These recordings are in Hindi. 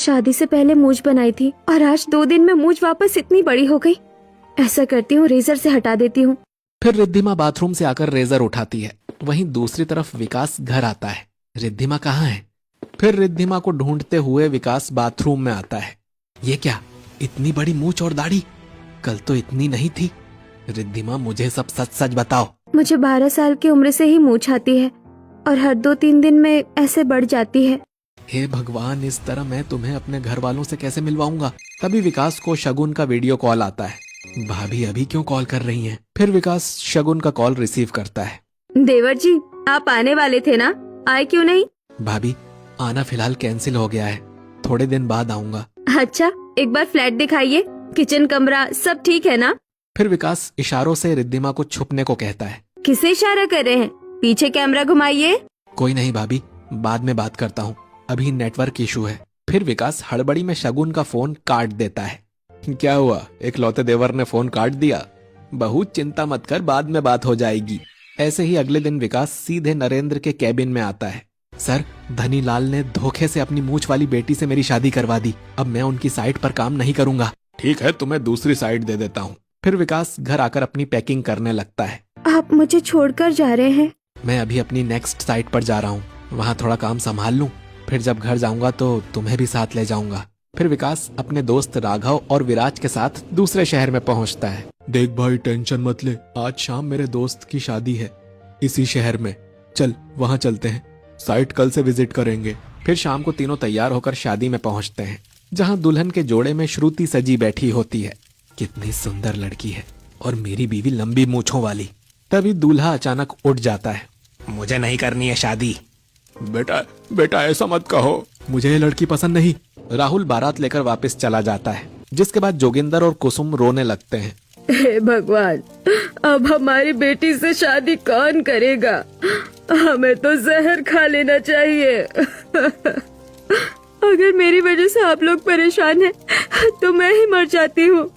शादी से पहले मूंछ बनाई थी और आज 2 दिन में मूंछ वापस इतनी बड़ी हो गई। ऐसा करती हूँ, रेजर से हटा देती हूँ। फिर रिद्धिमा बाथरूम से आकर रेजर उठाती है। वहीं दूसरी तरफ विकास घर आता है। रिद्धिमा कहाँ है? फिर रिद्धिमा को ढूंढते हुए विकास बाथरूम में आता है। ये क्या, इतनी बड़ी मूंछ और दाढ़ी? कल तो इतनी नहीं थी। रिद्धिमा, मुझे सब सच सच बताओ। मुझे 12 साल की उम्र से ही मूंछ आती है और हर 2-3 दिन में ऐसे बढ़ जाती है। हे भगवान, इस तरह मैं तुम्हें अपने घर वालों से कैसे मिलवाऊंगा? तभी विकास को शगुन का वीडियो कॉल आता है। भाभी अभी क्यों कॉल कर रही हैं? फिर विकास शगुन का कॉल रिसीव करता है। देवर जी, आप आने वाले थे ना, आए क्यों नहीं? भाभी, आना फिलहाल कैंसिल हो गया है, थोड़े दिन बाद आऊंगा। अच्छा, एक बार फ्लैट दिखाइए, किचन कमरा सब ठीक है ना? फिर विकास इशारों से रिद्धिमा को छुपने को कहता है। किसे इशारा कर रहे हैं? पीछे कैमरा घुमाइए। कोई नहीं भाभी, बाद में बात करता हूँ, अभी नेटवर्क इशू है। फिर विकास हड़बड़ी में शगुन का फोन काट देता है। क्या हुआ, इकलौते देवर ने फोन काट दिया? बहुत चिंता मत कर, बाद में बात हो जाएगी। ऐसे ही अगले दिन विकास सीधे नरेंद्र के कैबिन में आता है। सर, धनीलाल ने धोखे से अपनी मूंछ वाली बेटी से मेरी शादी करवा दी। अब मैं उनकी साइट पर काम नहीं करूंगा। ठीक है, तुम्हें दूसरी साइट दे देता हूँ। फिर विकास घर आकर अपनी पैकिंग करने लगता है। आप मुझे छोड़कर जा रहे हैं? मैं अभी अपनी नेक्स्ट साइट पर जा रहा हूँ, वहाँ थोड़ा काम संभाल लूँ, फिर जब घर जाऊंगा तो तुम्हें भी साथ ले जाऊंगा। फिर विकास अपने दोस्त राघव और विराज के साथ दूसरे शहर में पहुंचता है। देख भाई, टेंशन मत ले, आज शाम मेरे दोस्त की शादी है इसी शहर में। चल वहाँ चलते हैं, साइट कल से विजिट करेंगे। फिर शाम को तीनों तैयार होकर शादी में पहुंचते हैं, जहाँ दुल्हन के जोड़े में श्रुति सजी बैठी होती है। कितनी सुंदर लड़की है, और मेरी बीवी लंबी मूछों वाली। तभी दूल्हा अचानक उठ जाता है। मुझे नहीं करनी है शादी। बेटा बेटा, ऐसा मत कहो, मुझे ये लड़की पसंद नहीं। राहुल बारात लेकर वापस चला जाता है, जिसके बाद जोगिंदर और कुसुम रोने लगते हैं। हे भगवान, अब हमारी बेटी से शादी कौन करेगा? हमें तो जहर खा लेना चाहिए। अगर मेरी वजह से आप लोग परेशान हैं, तो मैं ही मर जाती हूँ।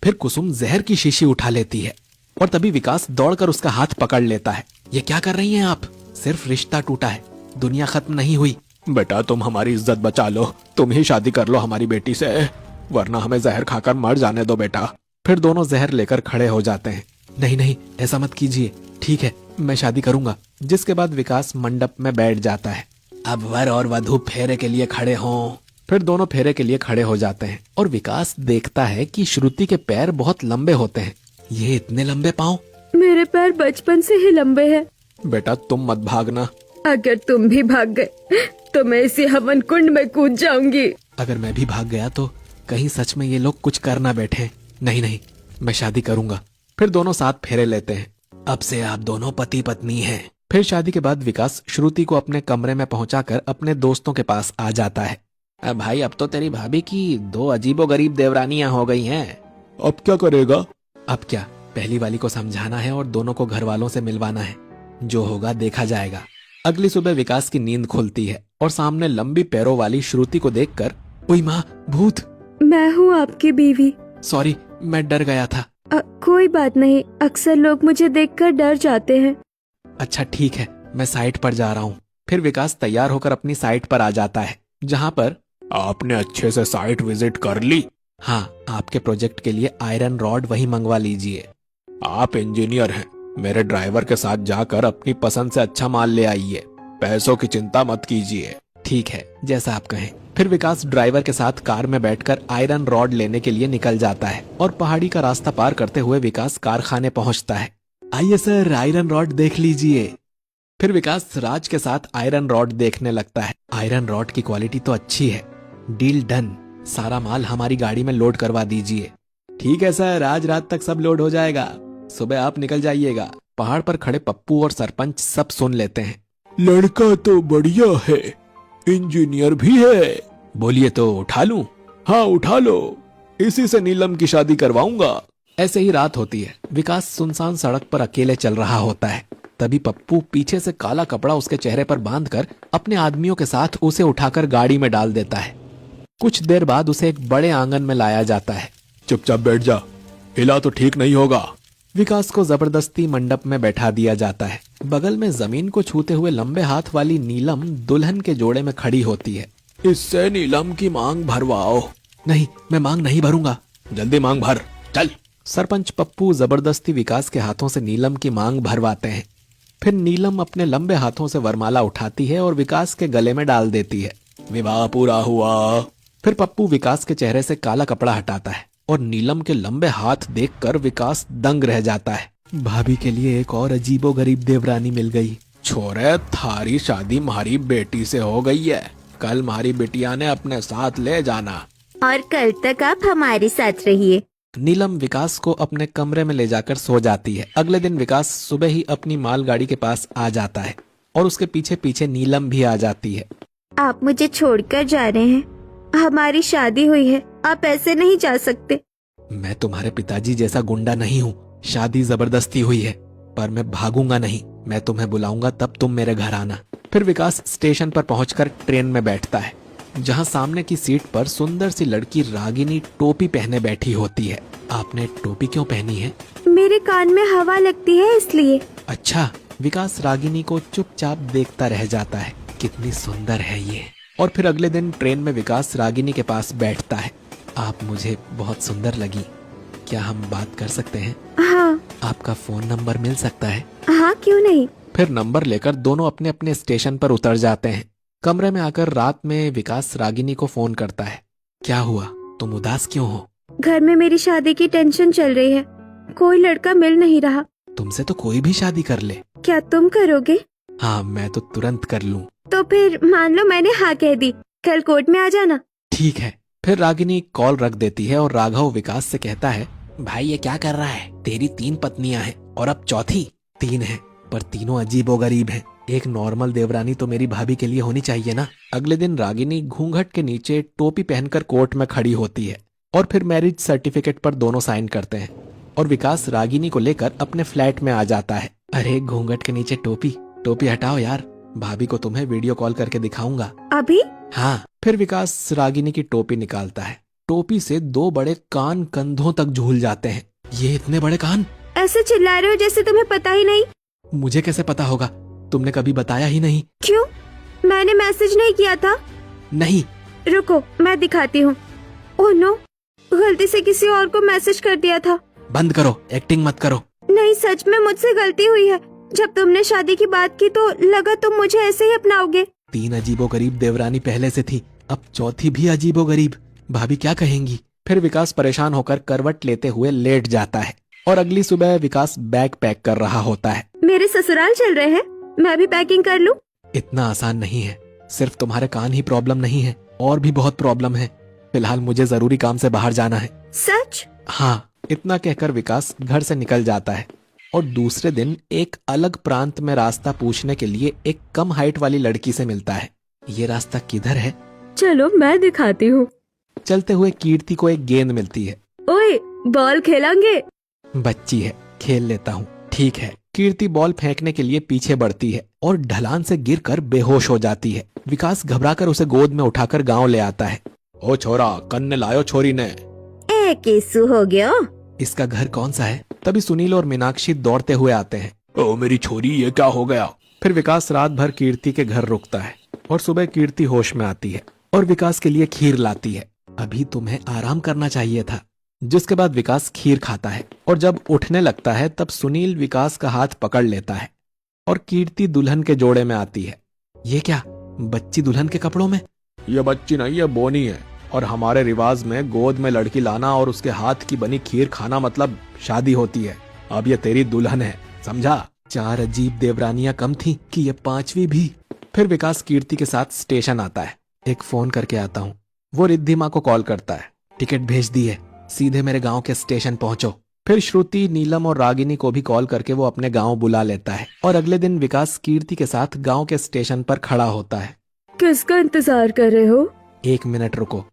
फिर कुसुम जहर की शीशी उठा लेती है और तभी विकास दौड़कर उसका हाथ पकड़ लेता है। ये क्या कर रही हैं आप? सिर्फ रिश्ता टूटा है, दुनिया खत्म नहीं हुई। बेटा, तुम हमारी इज्जत बचा लो, तुम ही शादी कर लो हमारी बेटी से, वरना हमें जहर खाकर मर जाने दो बेटा। फिर दोनों जहर लेकर खड़े हो जाते हैं। नहीं नहीं, ऐसा मत कीजिए, ठीक है, मैं शादी करूंगा। जिसके बाद विकास मंडप में बैठ जाता है। अब वर और वधू फेरे के लिए खड़े हों। फिर दोनों फेरे के लिए खड़े हो जाते हैं और विकास देखता है कि श्रुति के पैर बहुत लंबे होते हैं। ये इतने लंबे पाँव? मेरे पैर बचपन से ही लंबे हैं। बेटा, तुम मत भागना। अगर तुम भी भाग गए तो मैं इसी हवन कुंड में कूद जाऊंगी। अगर मैं भी भाग गया तो कहीं सच में ये लोग कुछ कर ना बैठे। नहीं नहीं, मैं शादी करूंगा। फिर दोनों साथ फेरे लेते हैं। अब से आप दोनों पति पत्नी हैं। फिर शादी के बाद विकास श्रुति को अपने कमरे में पहुंचाकर अपने दोस्तों के पास आ जाता है। अब भाई, अब तो तेरी भाभी की 2 अजीबोगरीब देवरानियां हो गई हैं। अब क्या करेगा? अब क्या, पहली वाली को समझाना है और दोनों को घर वालों से मिलवाना है। जो होगा देखा जाएगा। अगली सुबह विकास की नींद खुलती है और सामने लंबी पैरों वाली श्रुति को देखकर, ओई माँ, भूत! मैं हूँ आपकी बीवी। सॉरी, मैं डर गया था। कोई बात नहीं, अक्सर लोग मुझे देखकर डर जाते हैं। अच्छा ठीक है, मैं साइट पर जा रहा हूँ। फिर विकास तैयार होकर अपनी साइट पर आ जाता है, जहाँ पर आपने अच्छे से साइट विजिट कर ली? हाँ, आपके प्रोजेक्ट के लिए आयरन रॉड वही मंगवा लीजिए। आप इंजीनियर हैं, मेरे ड्राइवर के साथ जाकर अपनी पसंद से अच्छा माल ले आइए, पैसों की चिंता मत कीजिए। ठीक है, जैसा आप कहें। फिर विकास ड्राइवर के साथ कार में बैठकर आयरन रॉड लेने के लिए निकल जाता है और पहाड़ी का रास्ता पार करते हुए विकास कारखाने पहुंचता है। आइए सर, आयरन रॉड देख लीजिए। फिर विकास राज के साथ आयरन रॉड देखने लगता है। आयरन रॉड की क्वालिटी तो अच्छी है। डील डन, सारा माल हमारी गाड़ी में लोड करवा दीजिए। ठीक है सर, आज रात तक सब लोड हो जाएगा, सुबह आप निकल जाइएगा। पहाड़ पर खड़े पप्पू और सरपंच सब सुन लेते हैं। लड़का तो बढ़िया है, इंजीनियर भी है। बोलिए तो उठा लूं? हाँ उठा लो, इसी से नीलम की शादी करवाऊंगा। ऐसे ही रात होती है। विकास सुनसान सड़क पर अकेले चल रहा होता है। तभी पप्पू पीछे से काला कपड़ा उसके चेहरे पर बांधकर अपने आदमियों के साथ उसे उठाकर गाड़ी में डाल देता है। कुछ देर बाद उसे एक बड़े आंगन में लाया जाता है। चुपचाप बैठ जा, हिला तो ठीक नहीं होगा। विकास को जबरदस्ती मंडप में बैठा दिया जाता है। बगल में जमीन को छूते हुए लंबे हाथ वाली नीलम दुल्हन के जोड़े में खड़ी होती है। इससे नीलम की मांग भरवाओ। नहीं, मैं मांग नहीं भरूंगा। जल्दी मांग भर, चल। सरपंच पप्पू जबरदस्ती विकास के हाथों से नीलम की मांग भरवाते हैं। फिर नीलम अपने लंबे हाथों से वरमाला उठाती है और विकास के गले में डाल देती है। विवाह पूरा हुआ। फिर पप्पू विकास के चेहरे से काला कपड़ा हटाता है और नीलम के लंबे हाथ देखकर विकास दंग रह जाता है। भाभी के लिए एक और अजीबोगरीब देवरानी मिल गई। छोरे, थारी शादी हमारी बेटी से हो गई है। कल हमारी बिटिया ने अपने साथ ले जाना और कल तक आप हमारे साथ रहिए। नीलम विकास को अपने कमरे में ले जाकर सो जाती है। अगले दिन विकास सुबह ही अपनी मालगाड़ी के पास आ जाता है और उसके पीछे पीछे नीलम भी आ जाती है। आप मुझे छोड़कर जा रहे हैं, हमारी शादी हुई है, आप ऐसे नहीं जा सकते। मैं तुम्हारे पिताजी जैसा गुंडा नहीं हूँ। शादी जबरदस्ती हुई है, पर मैं भागूंगा नहीं। मैं तुम्हें बुलाऊंगा, तब तुम मेरे घर आना। फिर विकास स्टेशन पर पहुंचकर ट्रेन में बैठता है, जहां सामने की सीट पर सुंदर सी लड़की रागिनी टोपी पहने बैठी होती है। आपने टोपी क्यों पहनी है? मेरे कान में हवा लगती है इसलिए। अच्छा। विकास रागिनी को चुपचाप देखता रह जाता है। कितनी सुंदर है ये। और फिर अगले दिन ट्रेन में विकास रागिनी के पास बैठता है। आप मुझे बहुत सुंदर लगी, क्या हम बात कर सकते हैं? हाँ। आपका फोन नंबर मिल सकता है? हाँ, क्यों नहीं। फिर नंबर लेकर दोनों अपने अपने स्टेशन पर उतर जाते हैं। कमरे में आकर रात में विकास रागिनी को फोन करता है। क्या हुआ, तुम उदास क्यों हो? घर में मेरी शादी की टेंशन चल रही है, कोई लड़का मिल नहीं रहा। तुमसे तो कोई भी शादी कर ले। क्या तुम करोगे? हाँ, मैं तो तुरंत कर लूं। तो फिर मान लो मैंने हाँ कह दी, कल कोर्ट में आ जाना। ठीक है। फिर रागिनी कॉल रख देती है और राघव विकास से कहता है, भाई ये क्या कर रहा है? तेरी 3 पत्नियां हैं और अब चौथी। 3 है, पर तीनों अजीबोगरीब हैं। एक नॉर्मल देवरानी तो मेरी भाभी के लिए होनी चाहिए ना। अगले दिन रागिनी घूंघट के नीचे टोपी पहनकर कोर्ट में खड़ी होती है और फिर मैरिज सर्टिफिकेट पर दोनों साइन करते हैं और विकास रागिनी को लेकर अपने फ्लैट में आ जाता है। अरे घूंघट के नीचे टोपी हटाओ यार, भाभी को तुम्हें वीडियो कॉल करके दिखाऊंगा। अभी? हाँ। फिर विकास रागिनी की टोपी निकालता है। टोपी से 2 बड़े कान कंधों तक झूल जाते हैं। ये इतने बड़े कान? ऐसे चिल्ला रहे हो जैसे तुम्हें पता ही नहीं। मुझे कैसे पता होगा, तुमने कभी बताया ही नहीं। क्यों? मैंने मैसेज नहीं किया था। नहीं। रुको, मैं दिखाती हूँ। ओह नो, गलती से किसी और को मैसेज कर दिया था। बंद करो, एक्टिंग मत करो। नहीं, सच में मुझसे गलती हुई है। जब तुमने शादी की बात की तो लगा तुम मुझे ऐसे ही अपनाओगे। 3 अजीबोगरीब देवरानी पहले से थी, अब चौथी भी अजीबोगरीब। भाभी क्या कहेंगी? फिर विकास परेशान होकर करवट लेते हुए लेट जाता है और अगली सुबह विकास बैग पैक कर रहा होता है। मेरे ससुराल चल रहे हैं, मैं भी पैकिंग कर लूं? इतना आसान नहीं है। सिर्फ तुम्हारे कान ही प्रॉब्लम नहीं है, और भी बहुत प्रॉब्लम है। फिलहाल मुझे जरूरी काम से बाहर जाना है। सच? हाँ। इतना कहकर विकास घर से निकल जाता है और दूसरे दिन एक अलग प्रांत में रास्ता पूछने के लिए एक कम हाइट वाली लड़की से मिलता है। ये रास्ता किधर है? चलो मैं दिखाती हूँ। चलते हुए कीर्ति को एक गेंद मिलती है। ओए, बॉल खेलेंगे? बच्ची है, खेल लेता हूँ। ठीक है। कीर्ति बॉल फेंकने के लिए पीछे बढ़ती है और ढलान से गिरकर बेहोश हो जाती है। विकास घबराकर उसे गोद में उठाकर गांव ले आता है। ओ छोरा, कन्ने लायो छोरी ने। ए केसु हो गया। इसका घर कौन सा है? तभी सुनील और मीनाक्षी दौड़ते हुए आते हैं। ओ मेरी छोरी, ये क्या हो गया? फिर विकास रात भर कीर्ति के घर रुकता है और सुबह कीर्ति होश में आती है और विकास के लिए खीर लाती है। अभी तुम्हें आराम करना चाहिए था। जिसके बाद विकास खीर खाता है और जब उठने लगता है तब सुनील विकास का हाथ पकड़ लेता है और कीर्ति दुल्हन के जोड़े में आती है। ये क्या, बच्ची दुल्हन के कपड़ों में? ये बच्ची नहीं, ये बोनी है और हमारे रिवाज में गोद में लड़की लाना और उसके हाथ की बनी खीर खाना मतलब शादी होती है। अब ये तेरी दुल्हन है, समझा? 4 अजीब देवरानियां कम थी कि ये 5वीं भी। फिर विकास कीर्ति के साथ स्टेशन आता है। एक फोन करके आता हूँ। वो रिद्धिमा को कॉल करता है। टिकट भेज दी है, सीधे मेरे गांव के स्टेशन पहुंचो। फिर श्रुति, नीलम और रागिनी को भी कॉल करके वो अपने गांव बुला लेता है और अगले दिन विकास कीर्ति के साथ गांव के स्टेशन पर खड़ा होता है। किसका इंतजार कर रहे हो? 1 मिनट रुको।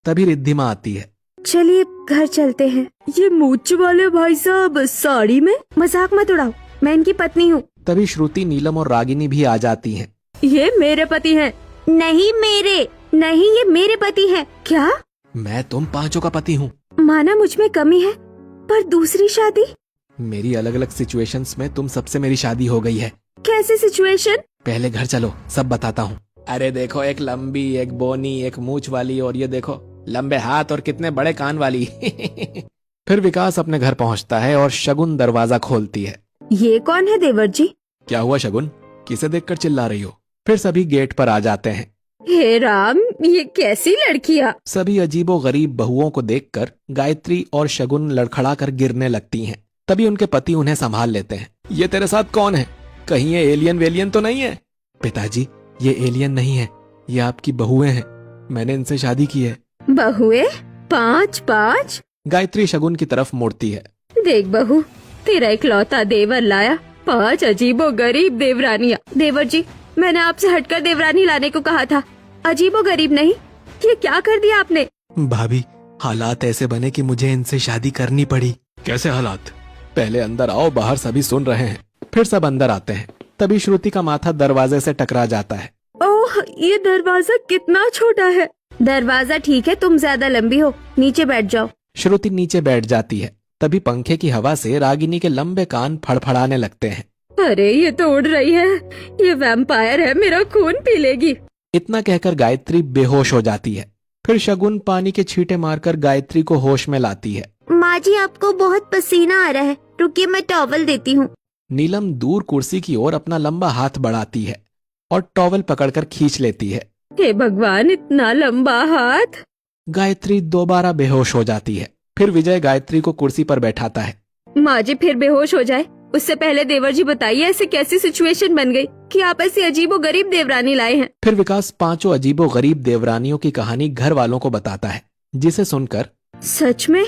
तभी रिद्धिमा आती है। चलिए घर चलते हैं। ये मूछ वाले भाई साहब साड़ी में? मजाक मत उड़ाओ, मैं इनकी पत्नी हूँ। तभी श्रुति, नीलम और रागिनी भी आ जाती हैं। ये मेरे पति हैं। नहीं मेरे, नहीं ये मेरे पति हैं। क्या? मैं तुम 5 का पति हूँ। माना मुझ में कमी है, पर दूसरी शादी? मेरी अलग अलग सिचुएशंस में तुम सबसे मेरी शादी हो गई है। कैसी सिचुएशन? पहले घर चलो, सब बताता हूँ। अरे देखो, एक लंबी, एक बोनी, एक मूछ वाली, और ये देखो लंबे हाथ और कितने बड़े कान वाली। फिर विकास अपने घर पहुंचता है और शगुन दरवाजा खोलती है। ये कौन है देवर जी? क्या हुआ शगुन, किसे देखकर चिल्ला रही हो? फिर सभी गेट पर आ जाते हैं। हे राम, ये कैसी लड़कियाँ? सभी अजीबो गरीब बहुओं को देखकर गायत्री और शगुन लड़खड़ा कर गिरने लगती हैं। तभी उनके पति उन्हें संभाल लेते हैं। ये तेरे साथ कौन है? कहीं ये एलियन वेलियन तो नहीं है? पिताजी, ये एलियन नहीं है, ये आपकी बहुएं हैं, मैंने इनसे शादी की है। बहुए? 5-5? गायत्री शगुन की तरफ मुड़ती है। देख बहू, तेरा इकलौता देवर लाया 5 अजीबो गरीब देवरानियाँ। देवर जी, मैंने आपसे हटकर देवरानी लाने को कहा था, अजीबो गरीब नहीं। ये क्या कर दिया आपने? भाभी, हालात ऐसे बने कि मुझे इनसे शादी करनी पड़ी। कैसे हालात? पहले अंदर आओ, बाहर सभी सुन रहे हैं। फिर सब अंदर आते हैं। तभी श्रुति का माथा दरवाजे से टकरा जाता है। ओह, ये दरवाजा कितना छोटा है। दरवाजा ठीक है, तुम ज्यादा लंबी हो, नीचे बैठ जाओ। श्रुति नीचे बैठ जाती है। तभी पंखे की हवा से रागिनी के लंबे कान फड़फड़ाने लगते हैं। अरे ये तो उड़ रही है, ये वैम्पायर है, मेरा खून पी लेगी। इतना कहकर गायत्री बेहोश हो जाती है। फिर शगुन पानी के छींटे मारकर गायत्री को होश में लाती है। माँ जी, आपको बहुत पसीना आ रहा है, रुकिए मैं टॉवल देती हूँ। नीलम दूर कुर्सी की ओर अपना लंबा हाथ बढ़ाती है और टॉवल पकड़कर खींच लेती है। हे भगवान, इतना लंबा हाथ। गायत्री दोबारा बेहोश हो जाती है। फिर विजय गायत्री को कुर्सी पर बैठाता है। माँ जी फिर बेहोश हो जाए उससे पहले देवर जी बताइए, ऐसी कैसी सिचुएशन बन गई कि आप ऐसी अजीबो गरीब देवरानी लाए हैं? फिर विकास 5 अजीबो गरीब देवरानियों की कहानी घर वालों को बताता है, जिसे सुनकर सच में?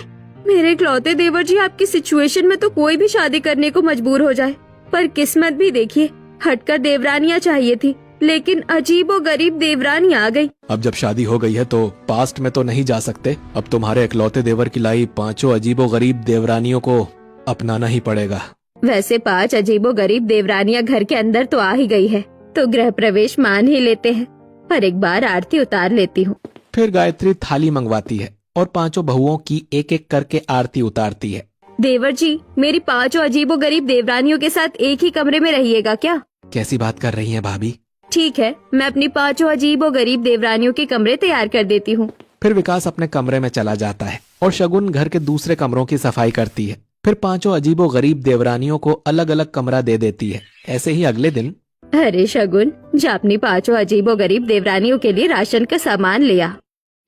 मेरे इकलौते देवर जी, आपकी सिचुएशन में तो कोई भी शादी करने को मजबूर हो जाए, पर किस्मत भी देखिए, हटकर देवरानियाँ चाहिए थी, लेकिन अजीबो गरीब देवरानी आ गई। अब जब शादी हो गई है तो पास्ट में तो नहीं जा सकते। अब तुम्हारे इकलौते देवर की लाई 5 अजीबो गरीब देवरानियों को अपनाना ही पड़ेगा। वैसे 5 अजीबो गरीब देवरानियाँ घर के अंदर तो आ ही गई है, तो गृह प्रवेश मान ही लेते हैं, पर एक बार आरती उतार लेती हूँ। फिर गायत्री थाली मंगवाती है और 5 बहुओं की एक एक करके आरती उतारती है। देवर जी, मेरी 5 अजीबो गरीब देवरानियों के साथ एक ही कमरे में रहिएगा क्या? कैसी बात कर रही हैं भाभी? ठीक है, मैं अपनी 5 अजीबो गरीब देवरानियों के कमरे तैयार कर देती हूँ। फिर विकास अपने कमरे में चला जाता है और शगुन घर के दूसरे कमरों की सफाई करती है। फिर 5 अजीबो गरीब देवरानियों को अलग अलग कमरा दे देती है। ऐसे ही अगले दिन। अरे शगुन, जा अपनी 5 अजीबो गरीब देवरानियों के लिए राशन का सामान ले आ।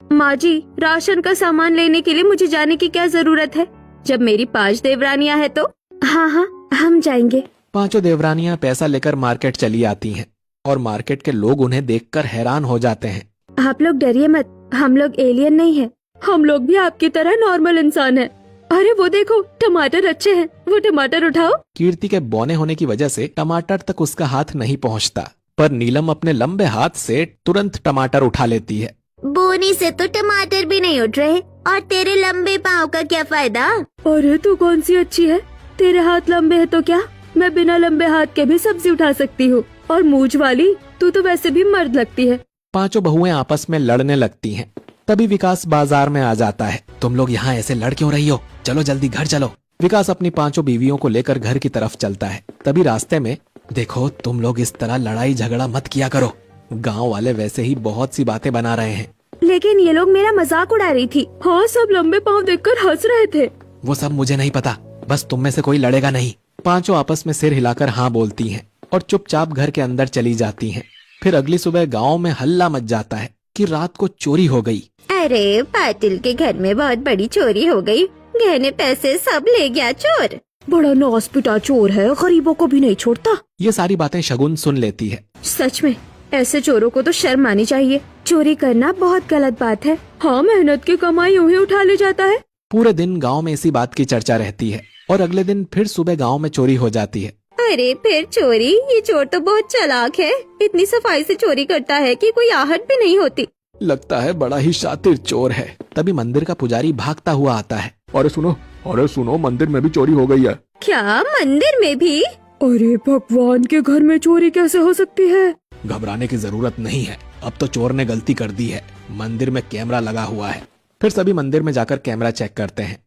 माँ जी, राशन का सामान लेने के लिए मुझे जाने की क्या जरूरत है, जब मेरी 5 देवरानियाँ है तो? हाँ हाँ, हम जाएंगे। 5 देवरानियाँ पैसा लेकर मार्केट चली आती हैं और मार्केट के लोग उन्हें देखकर हैरान हो जाते हैं। आप लोग डरिए मत, हम लोग एलियन नहीं है, हम लोग भी आपकी तरह नॉर्मल इंसान हैं। अरे वो देखो, टमाटर अच्छे हैं, वो टमाटर उठाओ। कीर्ति के बौने होने की वजह से टमाटर तक उसका हाथ नहीं पहुंचता, पर नीलम अपने लंबे हाथ से तुरंत टमाटर उठा लेती है। बोनी से तो टमाटर भी नहीं उठ रहे, और तेरे लंबे पाँव का क्या फायदा? अरे तू कौन सी अच्छी है, तेरे हाथ लंबे है तो क्या, मैं बिना लंबे हाथ के भी सब्जी उठा सकती हूँ, और मूंछ वाली, तू तो वैसे भी मर्द लगती है। 5 बहुएं आपस में लड़ने लगती हैं। तभी विकास बाजार में आ जाता है। तुम लोग यहाँ ऐसे लड़ क्यों रही हो? चलो जल्दी घर चलो। विकास अपनी 5 बीवियों को लेकर घर की तरफ चलता है। तभी रास्ते में, देखो तुम लोग इस तरह लड़ाई झगड़ा मत किया करो, गाँव वाले वैसे ही बहुत सी बातें बना रहे हैं। लेकिन ये लोग मेरा मजाक उड़ा रही थी। हाँ, सब लंबे पाँव देखकर हंस रहे थे। वो सब मुझे नहीं पता, बस तुम में से कोई लड़ेगा नहीं। 5 आपस में सिर हिलाकर हाँ बोलती हैं और चुपचाप घर के अंदर चली जाती हैं। फिर अगली सुबह गांव में हल्ला मच जाता है कि रात को चोरी हो गई। अरे पाटिल के घर में बहुत बड़ी चोरी हो गई, गहने पैसे सब ले गया चोर। बड़ा नौसपिटा चोर है, गरीबों को भी नहीं छोड़ता। ये सारी बातें शगुन सुन लेती है। सच में ऐसे चोरों को तो शर्म आनी चाहिए, चोरी करना बहुत गलत बात है। हाँ, मेहनत की कमाई यूं ही उठा ले जाता है। पूरे दिन गांव में इसी बात की चर्चा रहती है और अगले दिन फिर सुबह गांव में चोरी हो जाती है। अरे फिर चोरी? ये चोर तो बहुत चालाक है, इतनी सफाई से चोरी करता है कि कोई आहट भी नहीं होती। लगता है बड़ा ही शातिर चोर है। तभी मंदिर का पुजारी भागता हुआ आता है। अरे सुनो, मंदिर में भी चोरी हो गई है। क्या, मंदिर में भी? अरे भगवान के घर में चोरी कैसे हो सकती है? घबराने की जरूरत नहीं है, अब तो चोर ने गलती कर दी है, मंदिर में कैमरा लगा हुआ है। फिर सभी मंदिर में जाकर कैमरा चेक करते हैं।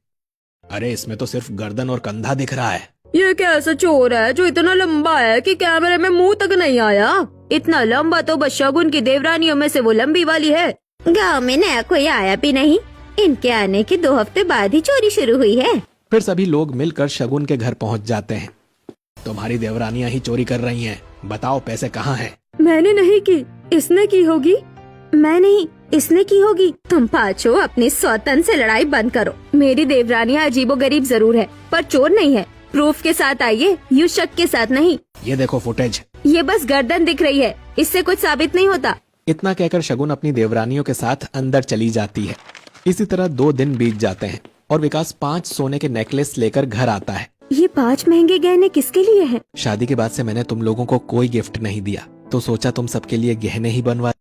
अरे इसमें तो सिर्फ गर्दन और कंधा दिख रहा है, ये कैसा चोर है जो इतना लंबा है कि कैमरे में मुंह तक नहीं आया? इतना लंबा तो बस शगुन की देवरानियों में से वो लंबी वाली है। गांव में नया कोई आया भी नहीं, इनके आने के 2 हफ्ते बाद ही चोरी शुरू हुई है। फिर सभी लोग मिलकर शगुन के घर पहुंच जाते हैं। तुम्हारी देवरानियां ही चोरी कर रही हैं। बताओ पैसे कहाँ हैं? मैंने नहीं की, इसने की होगी। मैं नहीं, इसने की होगी। तुम पांचों अपनी सौतन से लड़ाई बंद करो। मेरी देवरानियां अजीबोगरीब जरूर है पर चोर नहीं है। प्रूफ के साथ आइए, यूं शक के साथ नहीं। ये देखो फुटेज। ये बस गर्दन दिख रही है, इससे कुछ साबित नहीं होता। इतना कहकर शगुन अपनी देवरानियों के साथ अंदर चली जाती है। इसी तरह 2 दिन बीत जाते हैं और विकास 5 सोने के नेकलेस लेकर घर आता है। ये 5 महंगे गहने किसके लिए हैं? शादी के बाद से मैंने तुम लोगों को कोई गिफ्ट नहीं दिया, तो सोचा तुम सबके लिए गहने ही बनवा